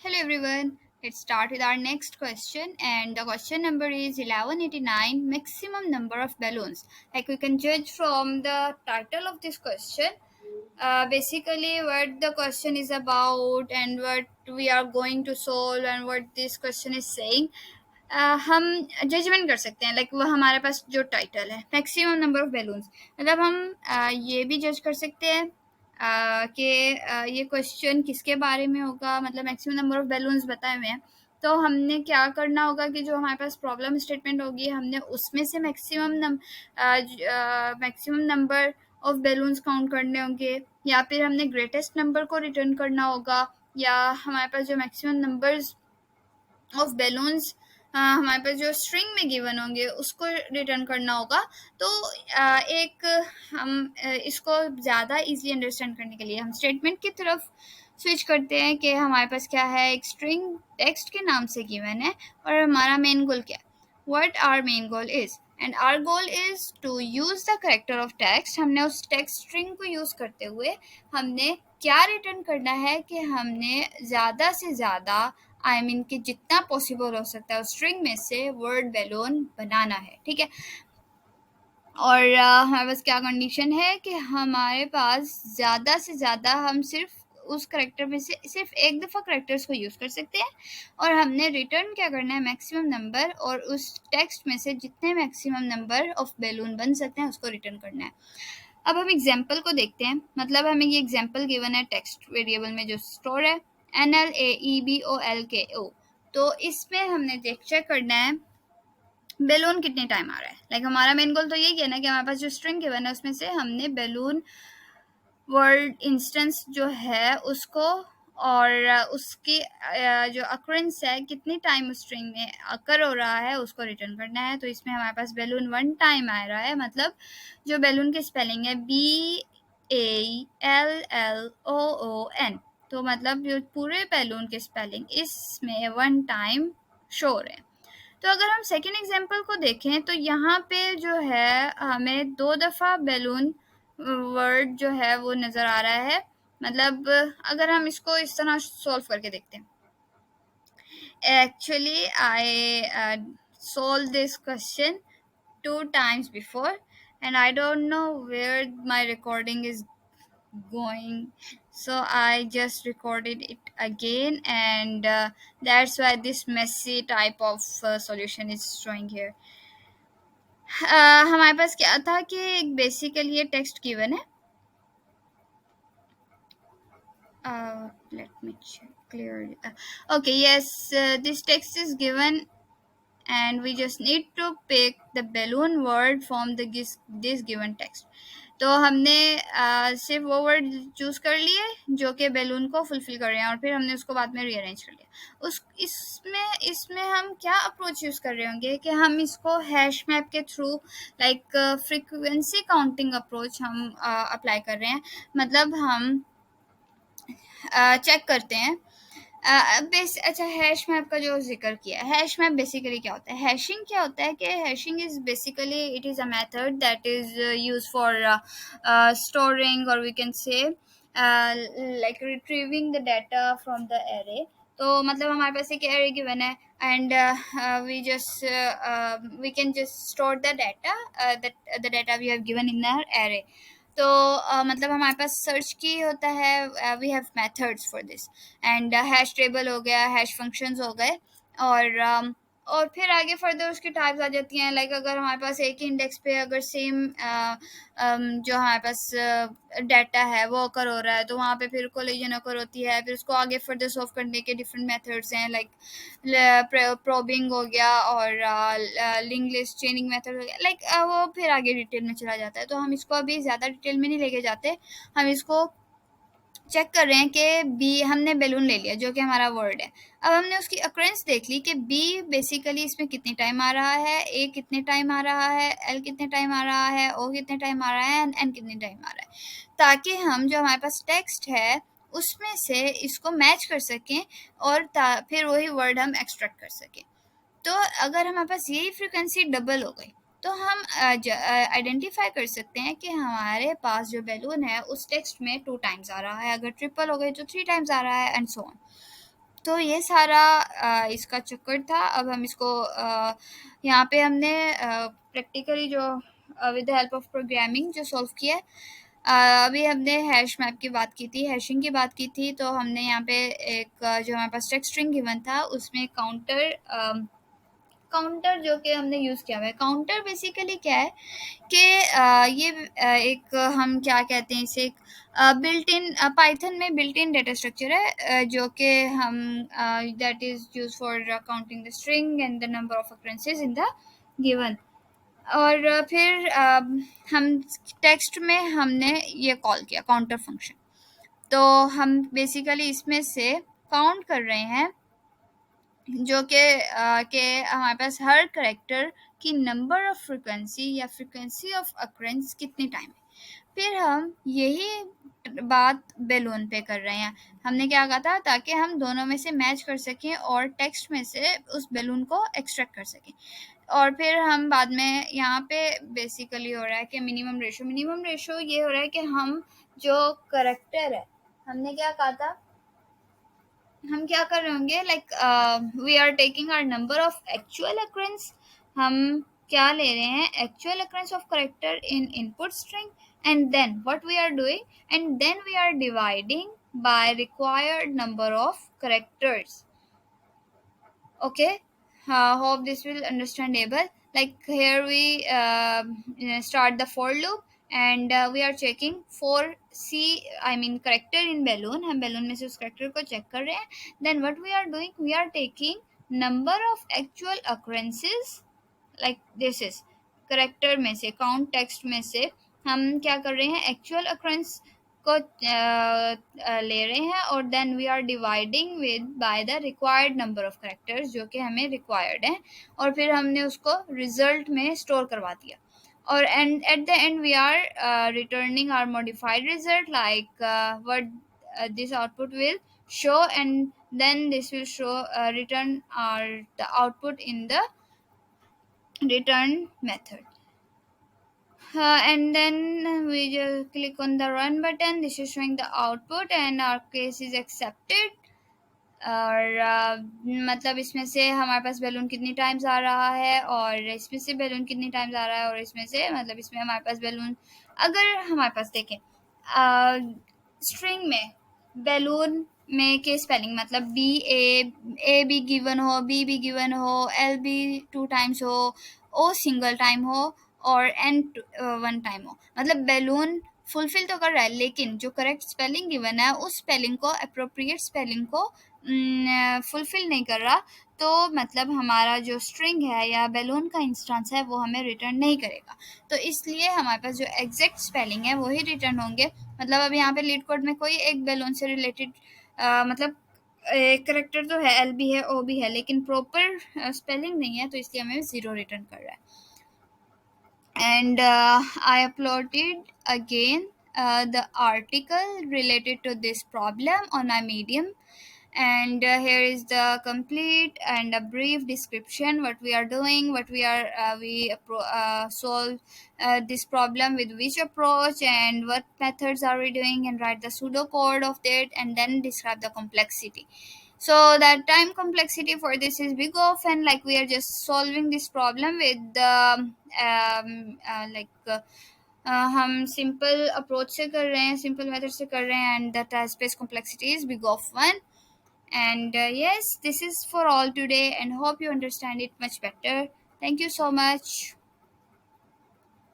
Hello everyone. Let's start with our next question, and the question number is 1189, maximum number of balloons. Like we can judge from the title of this question, basically what the question is about and what we are going to solve and what this question is saying. हम judgement कर सकते हैं, like वो हमारे पास जो title है maximum number of balloons, मतलब हम ये भी जज कर सकते हैं कि ये क्वेश्चन किसके बारे में होगा, मतलब मैक्सिमम नंबर ऑफ बैलून्स बताए हुए हैं। तो हमने क्या करना होगा कि जो हमारे पास प्रॉब्लम स्टेटमेंट होगी हमने उसमें से maximum number of balloons count करने होंगे, या फिर हमने ग्रेटेस्ट नंबर को रिटर्न करना होगा, या हमारे पास जो मैक्सिमम नंबर्स ऑफ बैलून्स हमारे पास जो स्ट्रिंग में गिवन होंगे उसको रिटर्न करना होगा। तो एक हम इसको ज़्यादा इजी अंडरस्टैंड करने के लिए हम स्टेटमेंट की तरफ स्विच करते हैं कि हमारे पास क्या है, एक स्ट्रिंग टेक्स्ट के नाम से गिवन है और हमारा मेन गोल क्या है, what our main goal is, and our goal is to use the character of text. हमने उस टेक्स्ट स्ट्रिंग को यूज़ करते हुए हमने क्या रिटर्न करना है कि हमने ज़्यादा से ज़्यादा कि जितना पॉसिबल हो सकता है उस स्ट्रिंग में से वर्ड बैलून बनाना है, ठीक है। और हमारे पास क्या कंडीशन है कि हमारे पास ज़्यादा से ज़्यादा हम सिर्फ उस करेक्टर में से सिर्फ एक दफ़ा करेक्टर्स को यूज़ कर सकते हैं, और हमने रिटर्न क्या करना है, मैक्सिमम नंबर, और उस टेक्स्ट में से जितने मैक्सिमम नंबर ऑफ बैलून बन सकते हैं उसको रिटर्न करना है। अब हम एग्जाम्पल को देखते हैं, मतलब हमें ये एग्जाम्पल गिवन है टेक्स्ट वेरिएबल में जो स्टोर है NLAEBOLKO। तो इसमें हमने चेक करना है बैलून कितने टाइम आ रहा है। लाइक हमारा मेन गोल तो यही है ना कि हमारे पास जो स्ट्रिंग गिवन है उसमें से हमने बैलून वर्ड इंस्टेंस जो है उसको और उसकी जो अक्रेंस है कितनी टाइम उस स्ट्रिंग में अकर हो रहा है उसको रिटर्न करना है। तो इसमें हमारे पास बैलून 1 टाइम आ रहा है, मतलब जो बैलून की स्पेलिंग है BALLOON, तो मतलब जो पूरे बैलून के स्पेलिंग इसमें 1 टाइम शो हो रहे हैं। तो अगर हम सेकेंड एग्जाम्पल को देखें तो यहाँ पे जो है हमें 2 दफ़ा बैलून वर्ड जो है वो नज़र आ रहा है। मतलब अगर हम इसको इस तरह सॉल्व करके देखते हैं, actually I solved this question 2 times before and I don't know where my recording is going, so I just recorded it again, and that's why this messy type of solution is showing here. हमारे पास क्या था कि basically ये text given है, let me check clearly. Okay, yes, this text is given and we just need to pick the balloon word from this given text. तो हमने सिर्फ वो वर्ड चूज़ कर लिए जो कि बैलून को फुलफिल कर रहे हैं और फिर हमने उसको बाद में रीअरेंज कर लिया। उस इसमें हम क्या अप्रोच यूज़ कर रहे होंगे कि हम इसको हैश मैप के through like frequency counting approach हम अप्लाई कर रहे हैं। मतलब हम चेक करते हैं अच्छा, हैश मैप का जो जिक्र किया, हैश मैप बेसिकली क्या होता है, हैशिंग क्या होता है कि hashing is basically it is a method that is use for storing और we can say like retrieving the data from the array. तो मतलब हमारे पास एक एरे गिवन है and we can just store the data the data we have given in the array. तो मतलब हमारे पास सर्च की होता है, we have methods for this, and hash table हो गया, हैश फंक्शंस हो गए, और फिर आगे फर्दर उसकी टाइप्स आ जाती हैं। लाइक अगर हमारे पास एक ही इंडेक्स पे अगर सेम जो हमारे पास डाटा है वो अकर हो रहा है तो वहाँ पे फिर कोलिजन अकर होती है। फिर उसको आगे फर्दर सॉल्व करने के डिफरेंट मेथड्स हैं, लाइक प्रोबिंग हो गया और लिंक लिस्ट चेनिंग मेथड हो गया, लाइक वो फिर आगे डिटेल में चला जाता है। तो हम इसको अभी ज़्यादा डिटेल में नहीं लेके जाते, हम इसको चेक कर रहे हैं कि बी हमने बैलून ले लिया जो कि हमारा वर्ड है। अब हमने उसकी अक्रेंस देख ली कि बी बेसिकली इसमें कितने टाइम आ रहा है, ए कितने टाइम आ रहा है, एल कितने टाइम आ रहा है, ओ कितने टाइम आ रहा है, एन कितने टाइम आ रहा है, ताकि हम जो हमारे पास टेक्स्ट है उसमें से इसको मैच कर सकें और फिर वही वर्ड हम एक्सट्रैक्ट कर सकें। तो अगर हमारे पास यही फ्रीक्वेंसी डबल हो गई तो हम आइडेंटिफाई कर सकते हैं कि हमारे पास जो बैलून है उस टेक्स्ट में 2 टाइम्स आ रहा है, अगर ट्रिपल हो गई तो 3 टाइम्स आ रहा है, एंड सो ऑन। तो ये सारा इसका चक्कर था। अब हम इसको यहाँ पे हमने प्रैक्टिकली जो with the help of programming जो सॉल्व किया है। अभी हमने हैश मैप की बात की थी, हैशिंग की बात की थी, तो हमने यहाँ पे एक जो हमारे पास टेक्स्ट स्ट्रिंग गिवन था उसमें काउंटर जो कि हमने यूज़ किया हुआ है। काउंटर बेसिकली क्या है कि ये एक हम क्या कहते हैं इसे, एक बिल्ट इन पाइथन में बिल्ट इन डेटा स्ट्रक्चर है, जो कि हम that is use for counting the string and the number of occurrences in the given. और फिर हम टेक्स्ट में हमने ये कॉल किया काउंटर फंक्शन। तो हम बेसिकली इसमें से काउंट कर रहे हैं जो कि हमारे पास हर करेक्टर की नंबर ऑफ फ्रिक्वेंसी या फ्रिक्वेंसी ऑफ अक्रेंस कितनी टाइम है। फिर हम यही बात बैलून पे कर रहे हैं। हमने क्या कहा था, ताकि हम दोनों में से मैच कर सकें और टेक्स्ट में से उस बैलून को एक्सट्रैक्ट कर सकें। और फिर हम बाद में यहाँ पे बेसिकली हो रहा है कि मिनिमम रेशो ये हो रहा है कि हम जो करेक्टर है, हमने क्या कहा था, हम क्या कर रहे होंगे, like we are taking our number of actual occurrence। हम क्या ले रहे हैं, actual occurrence of character in input string, and then what we are doing, and then we are dividing by required number of characters. Okay, hope this will understandable. Like here we start the for loop, and we are checking for c, I mean character in balloon। हम balloon में से उस character को check कर रहे हैं। Then what we are doing, we are taking number of actual occurrences, like this is character में से, count text में से हम क्या कर रहे हैं, actual occurrence को ले रहे हैं, और then we are dividing with by the required number of characters जो कि हमें रिक्वायर्ड है, और फिर हमने उसको रिजल्ट में स्टोर करवा दिया। और and at the end we are returning our modified result, like what this output will show, and then this will show return our the output in the return method. And then we just click on the run button. This is showing the output and our case is accepted। और मतलब इसमें से हमारे पास balloon कितनी times आ रहा है, और इसमें से बैलून कितनी टाइम्स आ रहा है, और इसमें से मतलब इसमें हमारे पास बैलून, अगर हमारे पास देखें स्ट्रिंग में बैलून में के स्पेलिंग मतलब ए बी गिवन हो, बी भी गिवन हो, एल बी 2 टाइम्स हो, ओ सिंगल टाइम हो, और एन 1 टाइम हो, मतलब बैलून फुलफिल तो कर रहा है, लेकिन जो करेक्ट स्पेलिंग गिवन है उस स्पेलिंग को, अप्रोप्रिएट स्पेलिंग को फुलफिल नहीं कर रहा, तो मतलब हमारा जो स्ट्रिंग है या बैलून का इंस्टेंस है वो हमें रिटर्न नहीं करेगा। तो इसलिए हमारे पास जो एग्जैक्ट स्पेलिंग है वही रिटर्न होंगे। मतलब अब यहाँ पे लीड कोड में कोई एक बैलून से रिलेटेड मतलब एक करेक्टर तो है, एल भी है, ओ भी है, लेकिन प्रॉपर स्पेलिंग नहीं है, तो इसलिए हमें 0 रिटर्न कर रहा है। And I uploaded again the article related to this problem on my Medium, and here is the complete and a brief description what we are doing, what we are solve this problem with which approach and what methods are we doing, and write the pseudocode of that, and then describe the complexity. So that time complexity for this is big of, and like we are just solving this problem with the हम simple approach से कर रहे हैं, simple method से कर रहे हैं, and the task space complexity is big of 1। And yes, this is for all today, and hope you understand it much better. Thank you so much.